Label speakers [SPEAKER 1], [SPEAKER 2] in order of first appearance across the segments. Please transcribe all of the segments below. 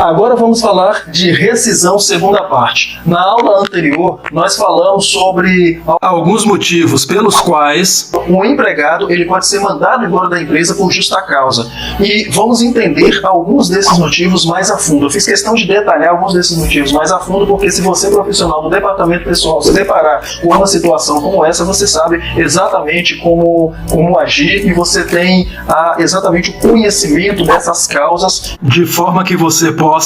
[SPEAKER 1] Agora vamos falar de rescisão segunda parte. Na aula anterior, nós falamos sobre alguns motivos pelos quais o empregado ele pode ser mandado embora da empresa por justa causa. E vamos entender alguns desses motivos mais a fundo. Eu fiz questão de detalhar alguns desses motivos mais a fundo, porque se você, profissional do departamento pessoal, se deparar com uma situação como essa, você sabe exatamente como agir e você tem exatamente o conhecimento dessas causas, de forma que você possa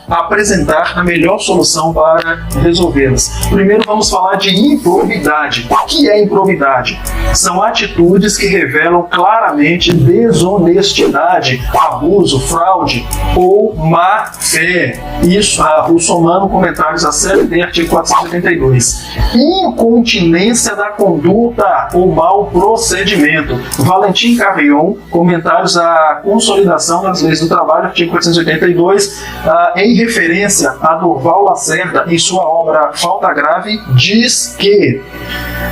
[SPEAKER 1] apresentar a melhor solução para resolvê-las. Primeiro vamos falar de improbidade. O que é improbidade? São atitudes que revelam claramente desonestidade, abuso, fraude ou má fé. Isso, Russomano, comentários à CLT, artigo 482. Incontinência da conduta ou mau procedimento. Valentim Carrion, comentários à consolidação das leis do trabalho, artigo 482, em referência a Durval Lacerda, em sua obra Falta Grave, diz que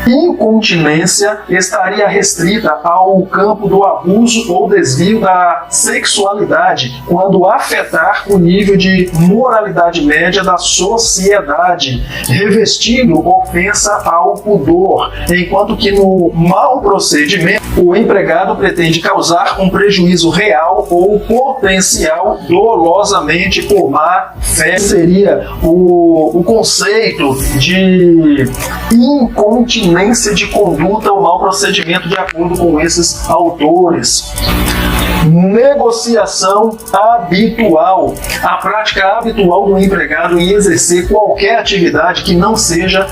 [SPEAKER 1] incontinência estaria restrita ao campo do abuso ou desvio da sexualidade, quando afetar o nível de moralidade média da sociedade, revestindo ofensa ao pudor, enquanto que no mau procedimento o empregado pretende causar um prejuízo real ou potencial dolosamente por má fé. Seria o conceito de incontinência de conduta ou mau procedimento, de acordo com esses autores. Negociação habitual. A prática habitual do empregado em exercer qualquer atividade que não seja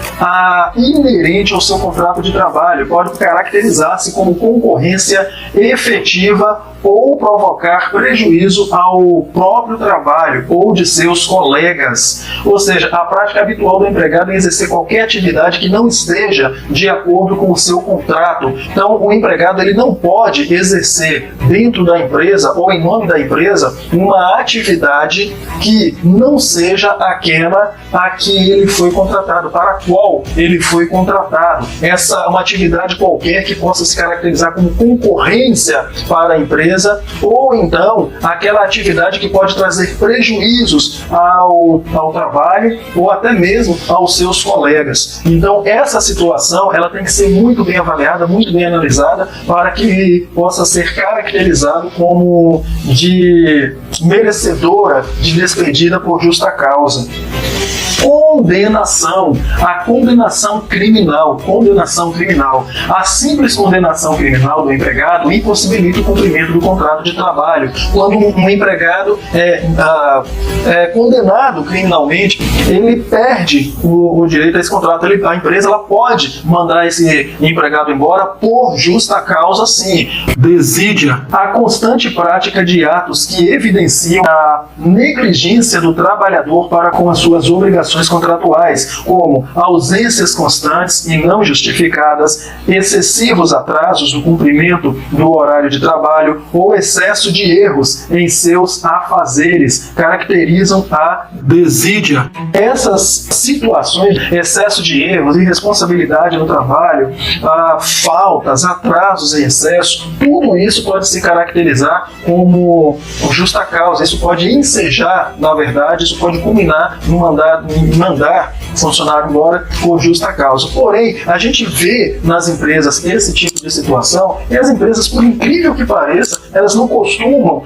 [SPEAKER 1] inerente ao seu contrato de trabalho pode caracterizar-se como concorrência efetiva ou provocar prejuízo ao próprio trabalho ou de seus colegas. Ou seja, a prática habitual do empregado em exercer qualquer atividade que não esteja de acordo com o seu contrato. Então, o empregado ele não pode exercer dentro da empresa ou em nome da empresa uma atividade que não seja aquela a que ele foi contratado, para a qual ele foi contratado. Essa é uma atividade qualquer que possa se caracterizar como concorrência para a empresa, ou então aquela atividade que pode trazer prejuízos ao trabalho ou até mesmo aos seus colegas. Então essa situação ela tem que ser muito bem avaliada, muito bem analisada, para que possa ser caracterizado como de merecedora de despedida por justa causa. Condenação. A condenação criminal. A simples condenação criminal do empregado impossibilita o cumprimento do contrato de trabalho. Quando um empregado é condenado criminalmente, ele perde o direito a esse contrato. A empresa ela pode mandar esse empregado embora por justa causa, sim. Desídia. A constante prática de atos que evidenciam a negligência do trabalhador para com as suas obrigações contratuais, como ausências constantes e não justificadas, excessivos atrasos no cumprimento do horário de trabalho ou excesso de erros em seus afazeres, caracterizam a desídia. Essas situações, excesso de erros, irresponsabilidade no trabalho, faltas, atrasos em excesso, tudo isso pode se caracterizar como justa causa. Isso pode ensejar, na verdade, isso pode culminar no mandar funcionário embora por justa causa. Porém, a gente vê nas empresas esse tipo de situação, e as empresas, por incrível que pareça, elas não costumam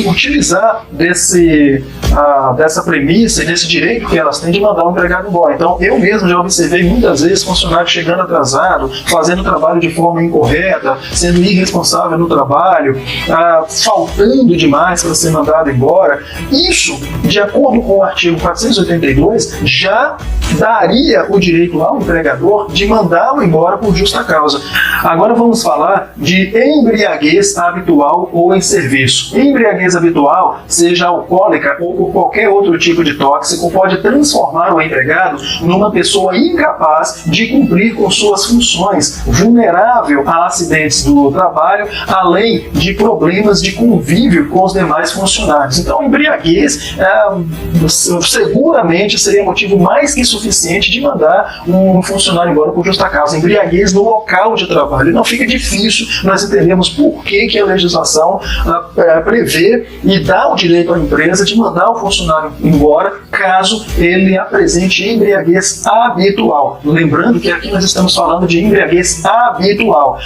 [SPEAKER 1] utilizar dessa premissa e desse direito que elas têm de mandar o empregado embora. Então, eu mesmo já observei muitas vezes funcionários chegando atrasado, fazendo o trabalho de forma incorreta, sendo irresponsável no trabalho, faltando demais para ser mandado embora. Isso, de acordo com o artigo 482, já daria o direito ao empregador de mandá-lo embora por justa causa. Agora vamos falar de embriaguez habitual ou em serviço. Embriaguez habitual, seja alcoólica ou por qualquer outro tipo de tóxico, pode transformar o empregado numa pessoa incapaz de cumprir com suas funções, vulnerável a acidentes do trabalho, além de problemas de convívio com os demais funcionários. Então, embriaguez seguramente seria motivo mais que suficiente de mandar um funcionário embora por justa causa. Embriaguez no local de trabalho. trabalho. E não fica difícil nós entendermos por que a legislação prevê e dá o direito à empresa de mandar o funcionário embora caso ele apresente embriaguez habitual. Lembrando que aqui nós estamos falando de embriaguez habitual.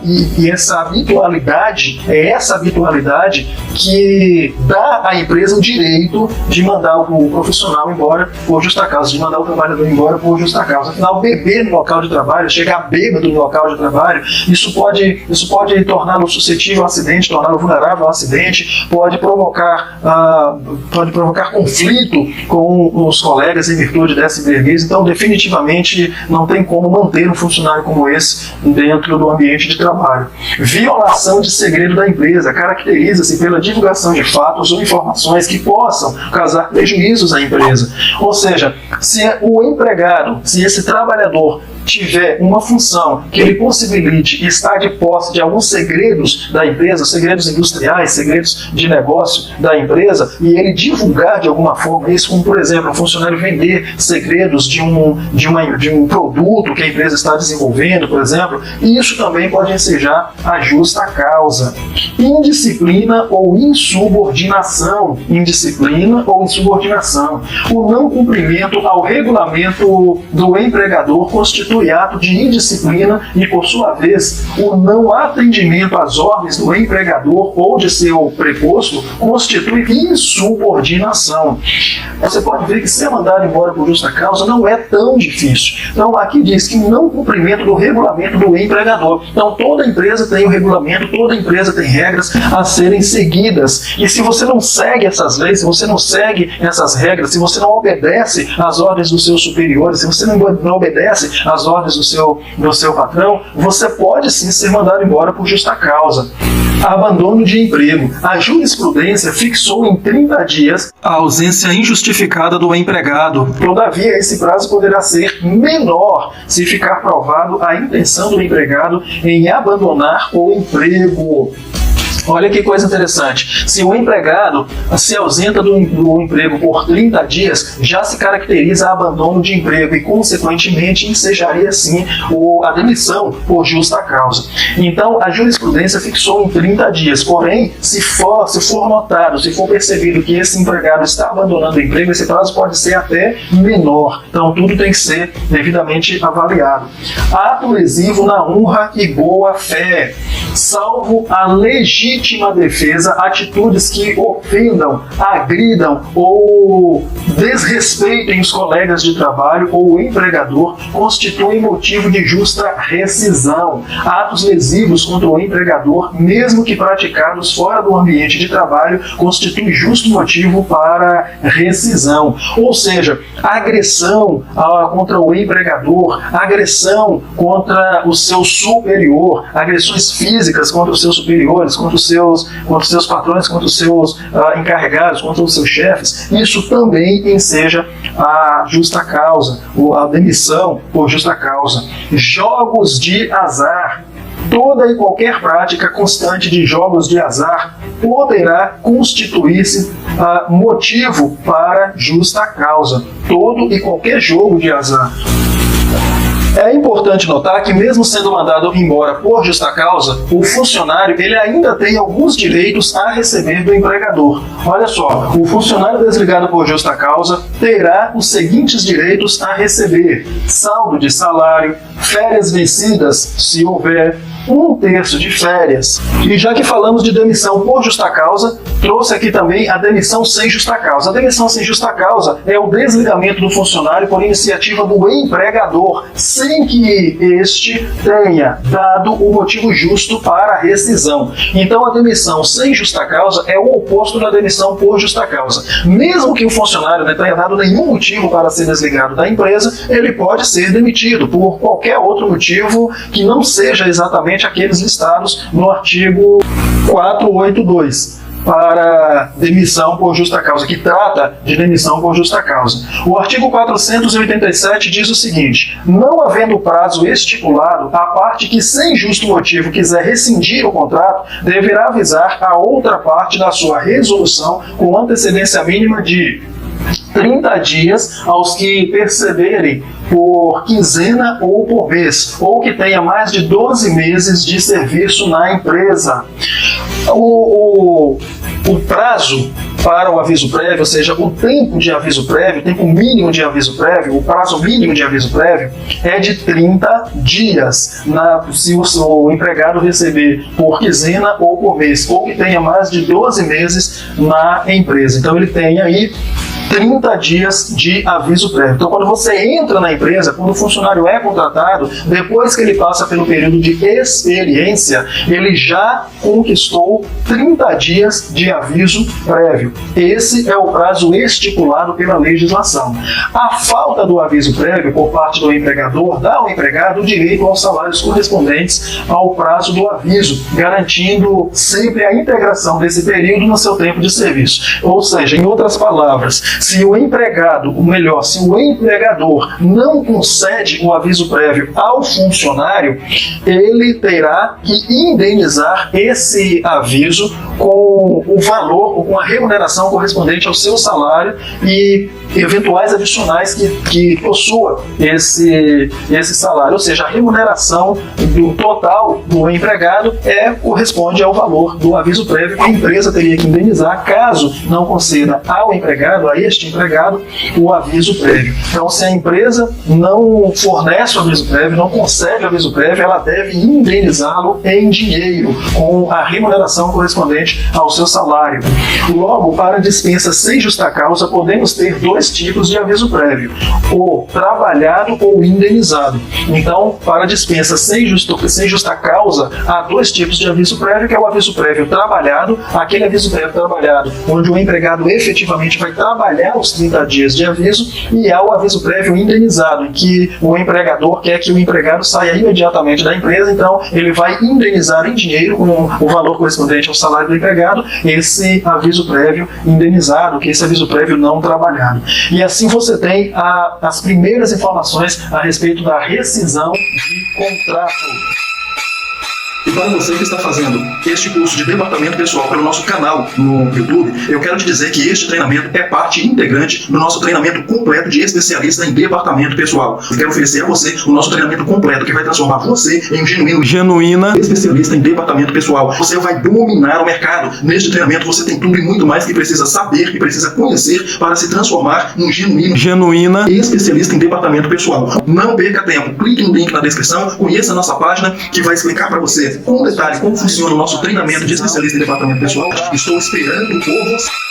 [SPEAKER 1] E essa habitualidade, é essa habitualidade que dá à empresa o direito de mandar o profissional embora por justa causa, de mandar o trabalhador embora por justa causa. Afinal, beber no local de trabalho, chegar bêbado no local de trabalho, isso pode torná-lo suscetível ao acidente, torná-lo vulnerável ao acidente, pode provocar conflito com os colegas em virtude dessa embriaguez. Então, definitivamente, não tem como manter um funcionário como esse dentro do ambiente de trabalho. Violação de segredo da empresa caracteriza-se pela divulgação de fatos ou informações que possam causar prejuízos à empresa. Ou seja, se o empregado, se esse trabalhador tiver uma função que ele possibilite estar de posse de alguns segredos da empresa, segredos industriais, segredos de negócio da empresa, e ele divulgar de alguma forma isso, como por exemplo, um funcionário vender segredos de um produto que a empresa está desenvolvendo, por exemplo, e isso também pode ensejar a justa causa. Indisciplina ou insubordinação. Indisciplina ou insubordinação. O não cumprimento ao regulamento do empregador constitui ato de indisciplina e, por sua vez, o não atendimento às ordens do empregador ou de seu preposto constitui insubordinação. Você pode ver que ser mandado embora por justa causa não é tão difícil. Então, aqui diz que não cumprimento do regulamento do empregador. Então, toda empresa tem um regulamento, toda empresa tem regras a serem seguidas. E se você não segue essas leis, se você não segue essas regras, se você não obedece às ordens dos seus superiores, se você não obedece às ordens do seu patrão, você pode sim ser mandado embora por justa causa. Abandono de emprego. A jurisprudência fixou em 30 dias a ausência injustificada do empregado. Todavia, esse prazo poderá ser menor se ficar provado a intenção do empregado em abandonar o emprego. Olha que coisa interessante. Se o empregado se ausenta do emprego por 30 dias, já se caracteriza abandono de emprego e, consequentemente, ensejaria, assim, a demissão por justa causa. Então, a jurisprudência fixou em 30 dias. Porém, se for notado, se for percebido que esse empregado está abandonando o emprego, esse prazo pode ser até menor. Então, tudo tem que ser devidamente avaliado. Ato lesivo na honra e boa fé. Salvo a legítima defesa, atitudes que ofendam, agridam ou desrespeitem os colegas de trabalho ou o empregador constituem motivo de justa rescisão. Atos lesivos contra o empregador, mesmo que praticados fora do ambiente de trabalho, constituem justo motivo para rescisão. Ou seja, agressão contra o empregador, agressão contra o seu superior, agressões físicas contra os seus superiores, contra os seus patrões, contra os seus encarregados, contra os seus chefes, isso também enseja a justa causa, ou a demissão por justa causa. Jogos de azar. Toda e qualquer prática constante de jogos de azar poderá constituir-se motivo para justa causa. Todo e qualquer jogo de azar. É importante notar que, mesmo sendo mandado embora por justa causa, o funcionário ele ainda tem alguns direitos a receber do empregador. Olha só, o funcionário desligado por justa causa terá os seguintes direitos a receber: saldo de salário, férias vencidas, se houver, 1/3 de férias. E já que falamos de demissão por justa causa, trouxe aqui também a demissão sem justa causa. A demissão sem justa causa é o desligamento do funcionário por iniciativa do empregador, sem que este tenha dado o motivo justo para a rescisão. Então, a demissão sem justa causa é o oposto da demissão por justa causa. Mesmo que o funcionário não tenha dado nenhum motivo para ser desligado da empresa, ele pode ser demitido por qualquer outro motivo que não seja exatamente aqueles listados no artigo 482. Para demissão por justa causa, que trata de demissão por justa causa. O artigo 487 diz o seguinte: não havendo prazo estipulado, a parte que sem justo motivo quiser rescindir o contrato, deverá avisar a outra parte da sua resolução com antecedência mínima de 30 dias aos que perceberem por quinzena ou por mês, ou que tenha mais de 12 meses de serviço na empresa. O prazo para o aviso prévio, ou seja, o tempo de aviso prévio, o tempo mínimo de aviso prévio, o prazo mínimo de aviso prévio é de 30 dias, se o empregado receber por quinzena ou por mês, ou que tenha mais de 12 meses na empresa. Então ele tem aí 30 dias de aviso prévio. Então, quando você entra na empresa, quando o funcionário é contratado, depois que ele passa pelo período de experiência, ele já conquistou 30 dias de aviso prévio. Esse é o prazo estipulado pela legislação. A falta do aviso prévio por parte do empregador dá ao empregado o direito aos salários correspondentes ao prazo do aviso, garantindo sempre a integração desse período no seu tempo de serviço. Ou seja, em outras palavras, se o empregado, ou melhor, se o empregador não concede o aviso prévio ao funcionário, ele terá que indenizar esse aviso com o valor ou com a remuneração correspondente ao seu salário e eventuais adicionais que possua esse salário. Ou seja, a remuneração do total do empregado corresponde ao valor do aviso prévio que a empresa teria que indenizar caso não conceda ao empregado, a este empregado, o aviso prévio. Então, se a empresa não fornece o aviso prévio, não concede o aviso prévio, ela deve indenizá-lo em dinheiro, com a remuneração correspondente ao seu salário. Logo, para dispensa sem justa causa, podemos ter dois tipos de aviso prévio: o trabalhado ou o indenizado. Então, para dispensa sem justa causa, há dois tipos de aviso prévio, que é o aviso prévio trabalhado, aquele aviso prévio trabalhado onde o empregado efetivamente vai trabalhar os 30 dias de aviso, e há o aviso prévio indenizado, em que o empregador quer que o empregado saia imediatamente da empresa, então ele vai indenizar em dinheiro, com o valor correspondente ao salário do empregado, esse aviso prévio indenizado, que é esse aviso prévio não trabalhado. E assim você tem as primeiras informações a respeito da rescisão de contrato.
[SPEAKER 2] E para você que está fazendo este curso de departamento pessoal pelo nosso canal no YouTube, eu quero te dizer que este treinamento é parte integrante do nosso treinamento completo de especialista em departamento pessoal. Eu quero oferecer a você o nosso treinamento completo que vai transformar você em um genuína especialista em departamento pessoal. Você vai dominar o mercado. Neste treinamento você tem tudo e muito mais que precisa saber, que precisa conhecer para se transformar em genuína especialista em departamento pessoal. Não perca tempo. Clique no link na descrição, conheça a nossa página que vai explicar para você com detalhes como funciona o nosso treinamento de especialista em departamento pessoal. Estou esperando por você.